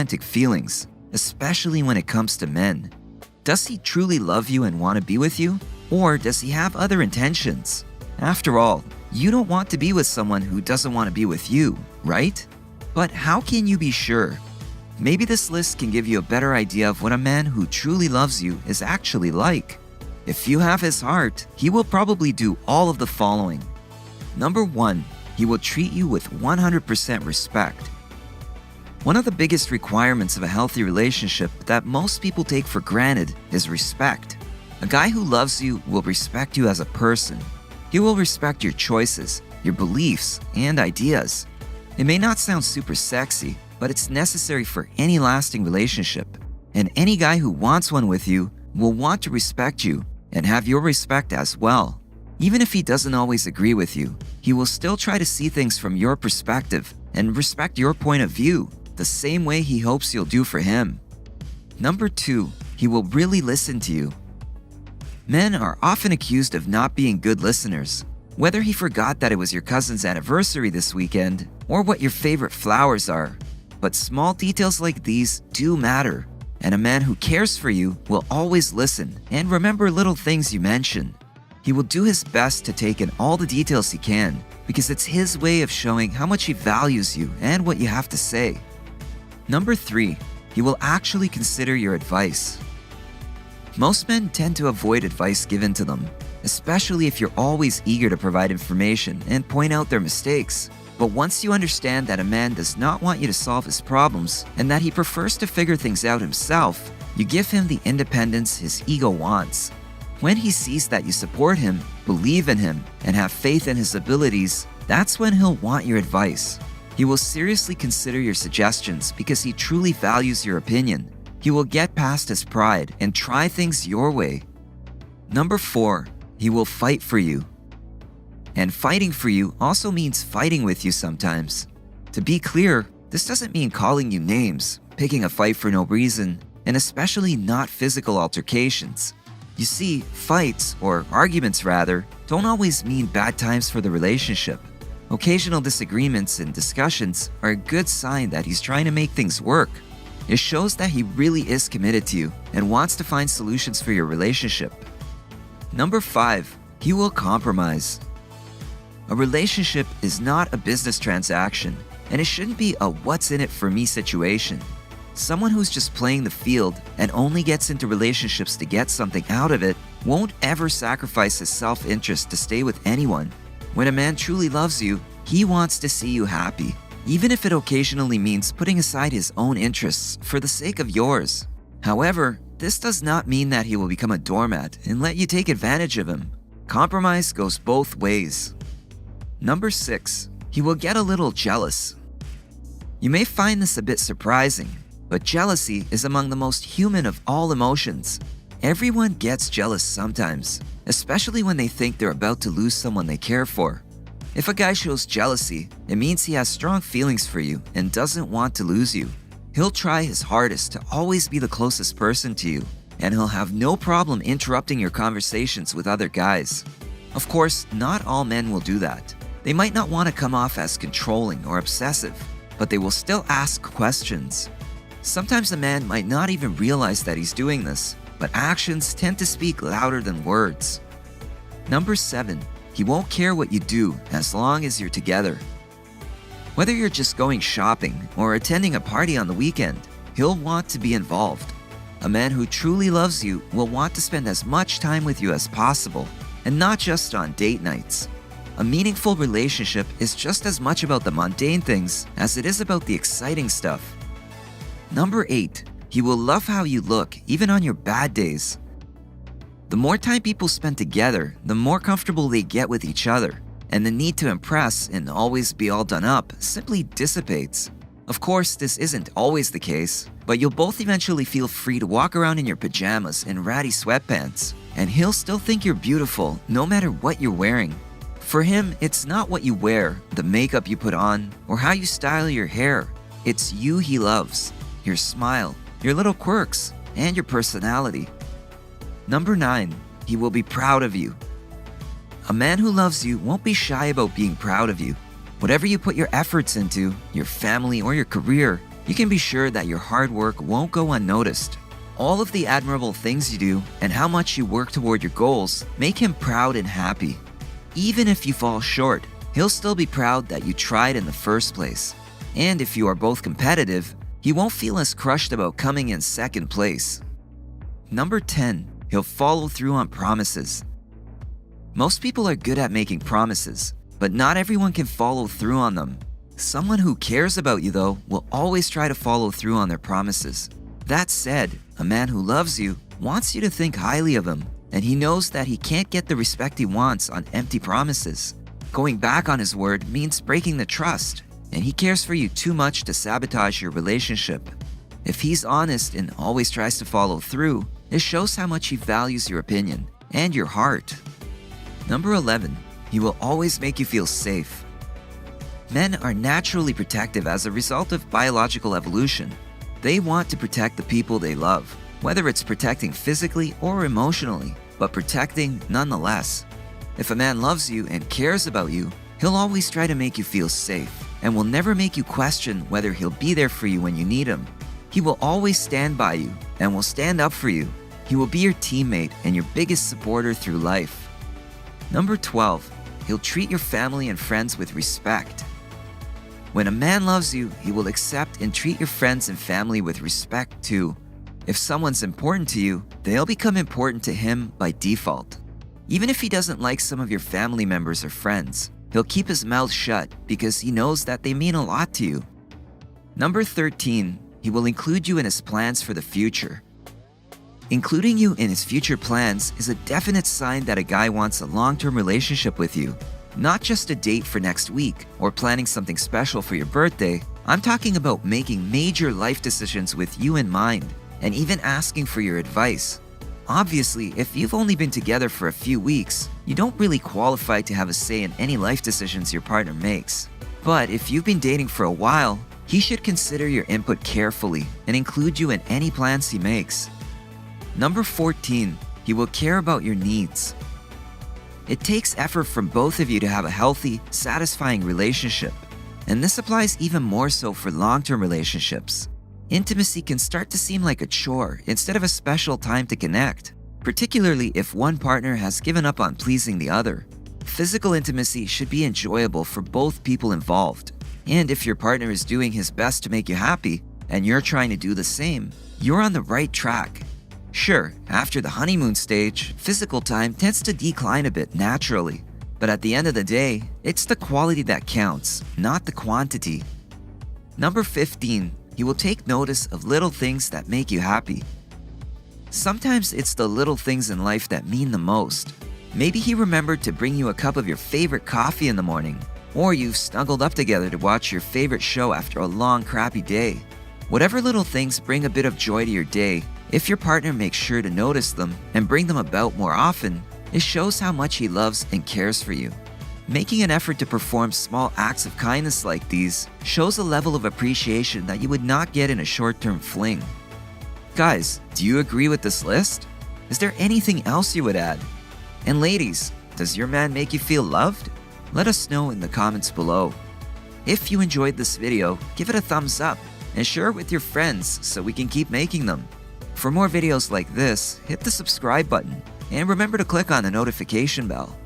romantic feelings, especially when it comes to men. Does he truly love you and want to be with you? Or does he have other intentions? After all, you don't want to be with someone who doesn't want to be with you, right? But how can you be sure? Maybe this list can give you a better idea of what a man who truly loves you is actually like. If you have his heart, he will probably do all of the following. Number 1, he will treat you with 100% respect. One of the biggest requirements of a healthy relationship that most people take for granted is respect. A guy who loves you will respect you as a person. He will respect your choices, your beliefs, and ideas. It may not sound super sexy, but it's necessary for any lasting relationship. And any guy who wants one with you will want to respect you and have your respect as well. Even if he doesn't always agree with you, he will still try to see things from your perspective and respect your point of view, the same way he hopes you'll do for him. Number 2, he will really listen to you. Men are often accused of not being good listeners. Whether he forgot that it was your cousin's anniversary this weekend or what your favorite flowers are. But small details like these do matter, and a man who cares for you will always listen and remember little things you mention. He will do his best to take in all the details he can because it's his way of showing how much he values you and what you have to say. Number 3, he will actually consider your advice. Most men tend to avoid advice given to them, especially if you're always eager to provide information and point out their mistakes. But once you understand that a man does not want you to solve his problems and that he prefers to figure things out himself, you give him the independence his ego wants. When he sees that you support him, believe in him, and have faith in his abilities, that's when he'll want your advice. He will seriously consider your suggestions because he truly values your opinion. He will get past his pride and try things your way. Number 4, he will fight for you. And fighting for you also means fighting with you sometimes. To be clear, this doesn't mean calling you names, picking a fight for no reason, and especially not physical altercations. You see, fights, or arguments rather, don't always mean bad times for the relationship. Occasional disagreements and discussions are a good sign that he's trying to make things work. It shows that he really is committed to you and wants to find solutions for your relationship. Number 5, he will compromise. A relationship is not a business transaction, and it shouldn't be a what's in it for me situation. Someone who's just playing the field and only gets into relationships to get something out of it won't ever sacrifice his self-interest to stay with anyone. When a man truly loves you, he wants to see you happy, even if it occasionally means putting aside his own interests for the sake of yours. However, this does not mean that he will become a doormat and let you take advantage of him. Compromise goes both ways. Number 6, he will get a little jealous. You may find this a bit surprising, but jealousy is among the most human of all emotions. Everyone gets jealous sometimes, especially when they think they're about to lose someone they care for. If a guy shows jealousy, it means he has strong feelings for you and doesn't want to lose you. He'll try his hardest to always be the closest person to you, and he'll have no problem interrupting your conversations with other guys. Of course, not all men will do that. They might not want to come off as controlling or obsessive, but they will still ask questions. Sometimes a man might not even realize that he's doing this, but actions tend to speak louder than words. Number 7, he won't care what you do as long as you're together. Whether you're just going shopping or attending a party on the weekend, he'll want to be involved. A man who truly loves you will want to spend as much time with you as possible, and not just on date nights. A meaningful relationship is just as much about the mundane things as it is about the exciting stuff. Number 8, he will love how you look even on your bad days. The more time people spend together, the more comfortable they get with each other, and the need to impress and always be all done up simply dissipates. Of course, this isn't always the case, but you'll both eventually feel free to walk around in your pajamas and ratty sweatpants, and he'll still think you're beautiful no matter what you're wearing. For him, it's not what you wear, the makeup you put on, or how you style your hair. It's you he loves, your smile, your little quirks, and your personality. Number 9, he will be proud of you. A man who loves you won't be shy about being proud of you. Whatever you put your efforts into, your family or your career, you can be sure that your hard work won't go unnoticed. All of the admirable things you do and how much you work toward your goals make him proud and happy. Even if you fall short, he'll still be proud that you tried in the first place. And if you are both competitive, he won't feel as crushed about coming in second place. Number 10, he'll follow through on promises. Most people are good at making promises, but not everyone can follow through on them. Someone who cares about you, though, will always try to follow through on their promises. That said, a man who loves you wants you to think highly of him, and he knows that he can't get the respect he wants on empty promises. Going back on his word means breaking the trust, and he cares for you too much to sabotage your relationship. If he's honest and always tries to follow through, it shows how much he values your opinion and your heart. Number 11, he will always make you feel safe. Men are naturally protective as a result of biological evolution. They want to protect the people they love, whether it's protecting physically or emotionally, but protecting nonetheless. If a man loves you and cares about you, he'll always try to make you feel safe and will never make you question whether he'll be there for you when you need him. He will always stand by you and will stand up for you. He will be your teammate and your biggest supporter through life. Number 12, he'll treat your family and friends with respect. When a man loves you, he will accept and treat your friends and family with respect too. If someone's important to you, they'll become important to him by default. Even if he doesn't like some of your family members or friends, he'll keep his mouth shut because he knows that they mean a lot to you. Number 13, he will include you in his plans for the future. Including you in his future plans is a definite sign that a guy wants a long-term relationship with you. Not just a date for next week or planning something special for your birthday. I'm talking about making major life decisions with you in mind and even asking for your advice. Obviously, if you've only been together for a few weeks, you don't really qualify to have a say in any life decisions your partner makes. But if you've been dating for a while, he should consider your input carefully and include you in any plans he makes. Number 14, he will care about your needs. It takes effort from both of you to have a healthy, satisfying relationship. And this applies even more so for long-term relationships. Intimacy can start to seem like a chore instead of a special time to connect, particularly if one partner has given up on pleasing the other. Physical intimacy should be enjoyable for both people involved. And if your partner is doing his best to make you happy, and you're trying to do the same, you're on the right track. Sure, after the honeymoon stage, physical time tends to decline a bit naturally. But at the end of the day, it's the quality that counts, not the quantity. Number 15, he will take notice of little things that make you happy. Sometimes it's the little things in life that mean the most. Maybe he remembered to bring you a cup of your favorite coffee in the morning, or you've snuggled up together to watch your favorite show after a long, crappy day. Whatever little things bring a bit of joy to your day, if your partner makes sure to notice them and bring them about more often, it shows how much he loves and cares for you. Making an effort to perform small acts of kindness like these shows a level of appreciation that you would not get in a short-term fling. Guys, do you agree with this list? Is there anything else you would add? And ladies, does your man make you feel loved? Let us know in the comments below. If you enjoyed this video, give it a thumbs up and share it with your friends so we can keep making them. For more videos like this, hit the subscribe button and remember to click on the notification bell.